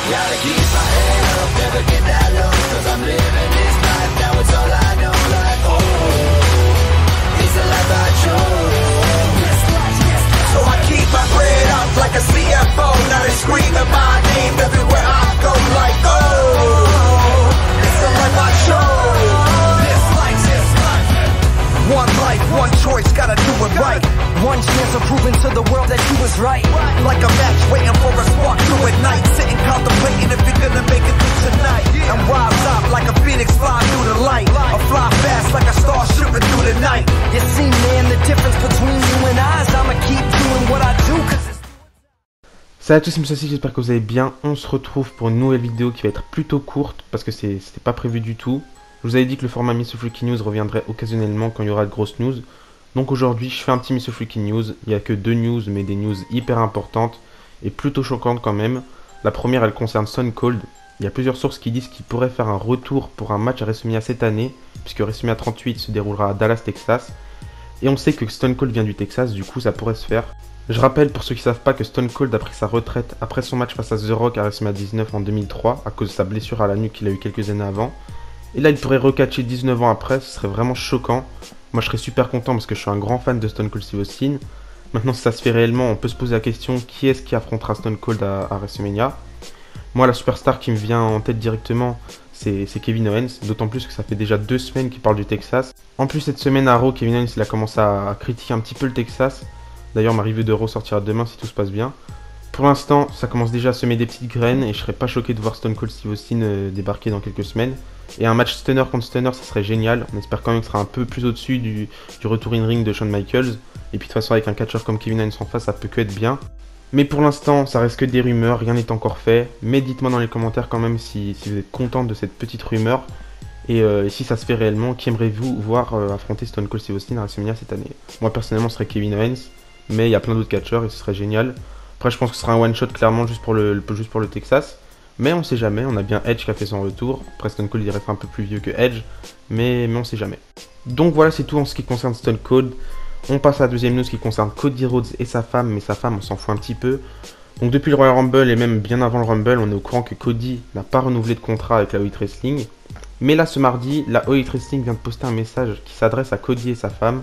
Gotta keep my head up, never get that low, 'cause I'm living this life, now it's all I know. Like, oh, it's the life I chose. So I keep my bread up like a CFO. Now they screaming my name everywhere I go. Like, oh, it's the life I chose. This life. One life, one choice, gotta do it right. One chance of proving to the world that you was right. Like a match waiting for a spark to ignite. Sitting contemplating if you're gonna make it through tonight. And rise up like a phoenix flying through the light. Or fly fast like a star shooting through the night. You see, man, the difference between you and I is I'ma keep doing what I do, 'cause it's... Salut à tous, c'est Moussassi, j'espère que vous allez bien. On se retrouve pour une nouvelle vidéo qui va être plutôt courte parce que c'était pas prévu du tout. Je vous avais dit que le format Mr Freaky News reviendrait occasionnellement quand il y aura de grosses news. Donc aujourd'hui, je fais un petit Mr Freaky News. Il n'y a que 2 news, mais des news hyper importantes et plutôt choquantes quand même. La première, elle concerne Stone Cold. Il y a plusieurs sources qui disent qu'il pourrait faire un retour pour un match à WrestleMania cette année, puisque WrestleMania 38 se déroulera à Dallas, Texas. Et on sait que Stone Cold vient du Texas, du coup ça pourrait se faire. Je rappelle pour ceux qui ne savent pas que Stone Cold a pris sa retraite après son match face à The Rock à WrestleMania 19 en 2003 à cause de sa blessure à la nuque qu'il a eu quelques années avant. Et là il pourrait recatcher 19 ans après, ce serait vraiment choquant. Moi je serais super content parce que je suis un grand fan de Stone Cold Steve Austin. Maintenant si ça se fait réellement, on peut se poser la question qui est-ce qui affrontera Stone Cold à WrestleMania. Moi la superstar qui me vient en tête directement c'est Kevin Owens, d'autant plus que ça fait déjà 2 semaines qu'il parle du Texas. En plus cette semaine à Raw, Kevin Owens il a commencé à critiquer un petit peu le Texas. D'ailleurs ma review de Raw sortira demain si tout se passe bien. Pour l'instant ça commence déjà à semer des petites graines et je serais pas choqué de voir Stone Cold Steve Austin débarquer dans quelques semaines. Et un match Stunner contre Stunner ça serait génial, on espère quand même que ce sera un peu plus au-dessus du retour in ring de Shawn Michaels. Et puis de toute façon avec un catcheur comme Kevin Owens en face ça peut que être bien. Mais pour l'instant ça reste que des rumeurs, rien n'est encore fait. Mais dites-moi dans les commentaires quand même si vous êtes content de cette petite rumeur. Et si ça se fait réellement, qui aimeriez-vous voir affronter Stone Cold Steve Austin à WrestleMania cette année? Moi personnellement ce serait Kevin Owens, mais il y a plein d'autres catcheurs et ce serait génial. Après je pense que ce sera un one shot clairement juste pour le Texas. Mais on sait jamais, on a bien Edge qui a fait son retour. Après Stone Cold il reste un peu plus vieux que Edge, mais on sait jamais. Donc voilà, c'est tout en ce qui concerne Stone Cold. On passe à la deuxième news qui concerne Cody Rhodes et sa femme, mais sa femme on s'en fout un petit peu. Donc depuis le Royal Rumble et même bien avant le Rumble, on est au courant que Cody n'a pas renouvelé de contrat avec la All Elite Wrestling. Mais là ce mardi, la All Elite Wrestling vient de poster un message qui s'adresse à Cody et sa femme,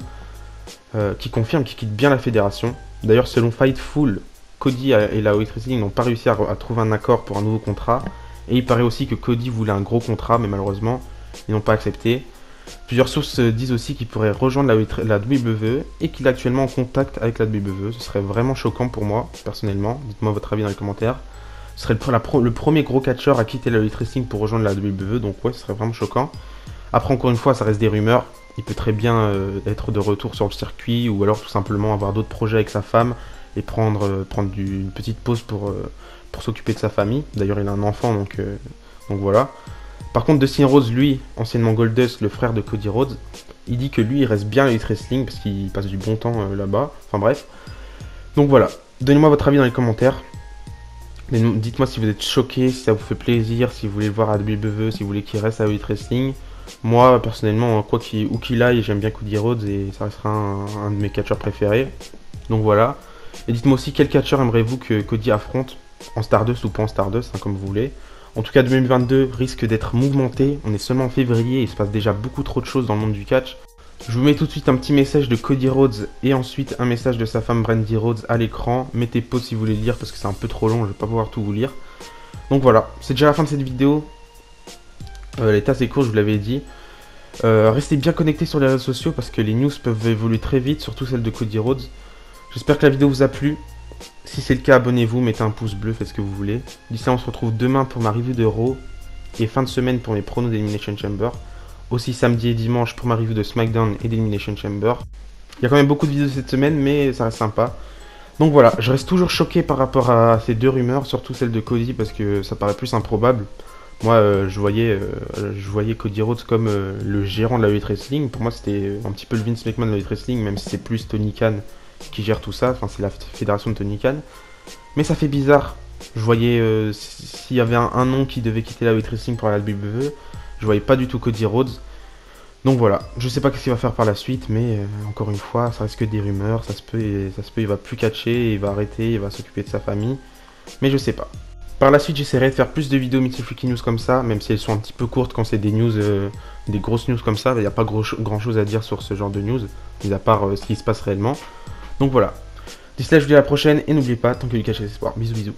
qui confirme qu'ils quittent bien la fédération. D'ailleurs selon Fightful, Cody et la All Elite Wrestling n'ont pas réussi à trouver un accord pour un nouveau contrat. Et il paraît aussi que Cody voulait un gros contrat, mais malheureusement, ils n'ont pas accepté. Plusieurs sources disent aussi qu'il pourrait rejoindre la WWE et qu'il est actuellement en contact avec la WWE. Ce serait vraiment choquant pour moi, personnellement. Dites-moi votre avis dans les commentaires. Ce serait le premier gros catcheur à quitter la All Elite Wrestling pour rejoindre la WWE, donc ouais, ce serait vraiment choquant. Après, encore une fois, ça reste des rumeurs. Il peut très bien être de retour sur le circuit ou alors tout simplement avoir d'autres projets avec sa femme et prendre une petite pause pour s'occuper de sa famille. D'ailleurs il a un enfant donc voilà. Par contre Dustin Rhodes, lui, anciennement Goldust, le frère de Cody Rhodes, il dit que lui il reste bien à Elite Wrestling parce qu'il passe du bon temps là-bas. Enfin bref. Donc voilà, donnez-moi votre avis dans les commentaires. Dites-moi si vous êtes choqués, si ça vous fait plaisir, si vous voulez le voir à WWE, si vous voulez qu'il reste à Elite Wrestling. Moi personnellement, où qu'il aille, j'aime bien Cody Rhodes et ça restera un de mes catcheurs préférés. Donc voilà. Et dites-moi aussi quel catcheur aimeriez-vous que Cody affronte, en Stardust ou pas en Stardust, hein, comme vous voulez. En tout cas 2022 risque d'être mouvementé, on est seulement en février et il se passe déjà beaucoup trop de choses dans le monde du catch. Je vous mets tout de suite un petit message de Cody Rhodes et ensuite un message de sa femme Brandi Rhodes à l'écran. Mettez pause si vous voulez le lire parce que c'est un peu trop long, je vais pas pouvoir tout vous lire. Donc voilà, c'est déjà la fin de cette vidéo. Elle est assez courte, je vous l'avais dit. Restez bien connectés sur les réseaux sociaux parce que les news peuvent évoluer très vite, surtout celle de Cody Rhodes. J'espère que la vidéo vous a plu. Si c'est le cas, abonnez-vous, mettez un pouce bleu, faites ce que vous voulez. D'ici là, on se retrouve demain pour ma review de Raw et fin de semaine pour mes pronos d'Elimination Chamber. Aussi samedi et dimanche pour ma review de SmackDown et d'Elimination Chamber. Il y a quand même beaucoup de vidéos cette semaine, mais ça reste sympa. Donc voilà, je reste toujours choqué par rapport à ces 2 rumeurs, surtout celle de Cody parce que ça paraît plus improbable. Moi, je voyais Cody Rhodes comme le gérant de la All Elite Wrestling. Pour moi, c'était un petit peu le Vince McMahon de la All Elite Wrestling, même si c'est plus Tony Khan qui gère tout ça. Enfin, c'est la fédération de Tony Khan. Mais ça fait bizarre. Je voyais s'il y avait un nom qui devait quitter la All Elite Wrestling pour la WWE, je voyais pas du tout Cody Rhodes. Donc voilà, je sais pas ce qu'il va faire par la suite, mais encore une fois, ça reste que des rumeurs. Ça se peut, il va plus catcher, il va arrêter, il va s'occuper de sa famille. Mais je sais pas. Par la suite, j'essaierai de faire plus de vidéos Mitsufluki News comme ça, même si elles sont un petit peu courtes quand c'est des news, des grosses news comme ça. Il n'y a pas grand chose à dire sur ce genre de news, mis à part ce qui se passe réellement. Donc voilà. D'ici là, je vous dis à la prochaine et n'oubliez pas, tant que du cache l'espoir. Bisous bisous.